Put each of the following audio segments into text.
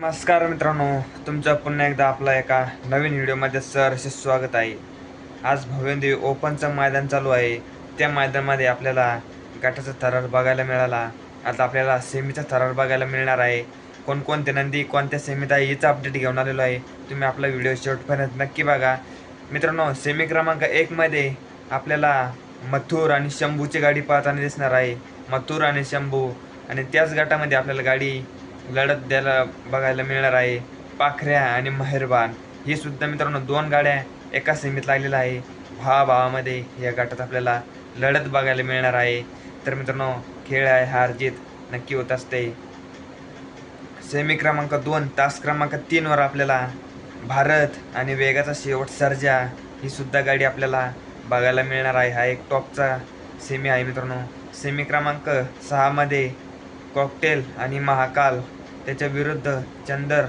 नमस्कार मित्रांनो, तुमचं पुन्हा एकदा आपला एका नवीन व्हिडिओमध्ये सहर्ष स्वागत आहे. आज भव्यदेवी ओपनचं मैदान चालू आहे. त्या मैदानामध्ये आपल्याला गटाचा थरार बघायला मिळाला. आता आपल्याला सेमीचा थरार बघायला मिळणार आहे. कोणकोणते नंदी कोणत्या सेमीत आहे याचा अपडेट घेऊन आलेलो आहे. तुम्ही आपला व्हिडिओ शेवटपर्यंत नक्की बघा. मित्रांनो, सेमी क्रमांक 1 मध्ये आपल्याला मथुर आणि शंभूची गाडी पाहताना दिसणार आहे. मथुर आणि शंभू, आणि त्याच गटामध्ये आपल्याला गाडी लढत द्यायला बघायला मिळणार आहे. पाखऱ्या आणि मेहरबान ही सुद्धा मित्रांनो 2 गाड्या एका सेमीत लागलेल्या आहे. भावाभावामध्ये या गटात आपल्याला लढत बघायला मिळणार आहे. तर मित्रांनो, खेळ आहे, हार जीत नक्की होत असते. सेमी क्रमांक 2 तास क्रमांक 3 वर आपल्याला भारत आणि वेगाचा शेवट सर्जा ही सुद्धा गाडी आपल्याला बघायला मिळणार आहे. हा एक टॉपचा सेमी आहे मित्रांनो. सेमी क्रमांक 6 मध्ये कॉकटेल आणि महाकाल, त्याच्या विरुद्ध चंदर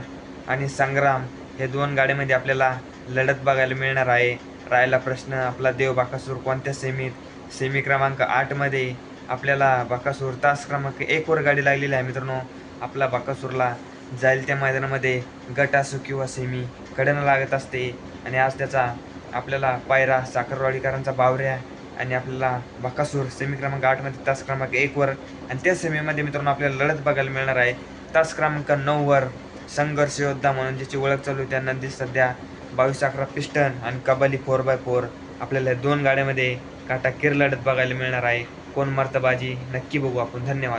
आणि संग्राम हे 2 गाड्यांमध्ये आपल्याला लढत बघायला मिळणार आहे. राहिला प्रश्न आपला देव बाकासूर कोणत्या सेमीत. सेमी क्रमांक 8 मध्ये आपल्याला बाकासूर तास क्रमांक 1 वर गाडी लागलेली आहे मित्रांनो. आपला बाकासूरला जाईल त्या मैदानामध्ये गट असो किंवा सेमी कडेनं लागत असते. आणि आज त्याचा आपल्याला पायरा साखरवाडीकरांचा बावऱ्या आणि आपल्याला बाकासूर सेमी क्रमांक 8 मध्ये तास क्रमांक 1 वर, आणि त्या सेमीमध्ये मित्रांनो आपल्याला लढत बघायला मिळणार आहे. तास क्रमांक 9 वर संघर्ष योद्धा म्हणून ज्याची ओळख चालू आहे त्यांना सध्या 22-11 पिस्टन आणि कबाली 4x4 आपल्याला 2 गाड्यामध्ये काटाकीर लढत बघायला मिळणार आहे. कोण मर्तबाजी नक्की बघू आपण. धन्यवाद.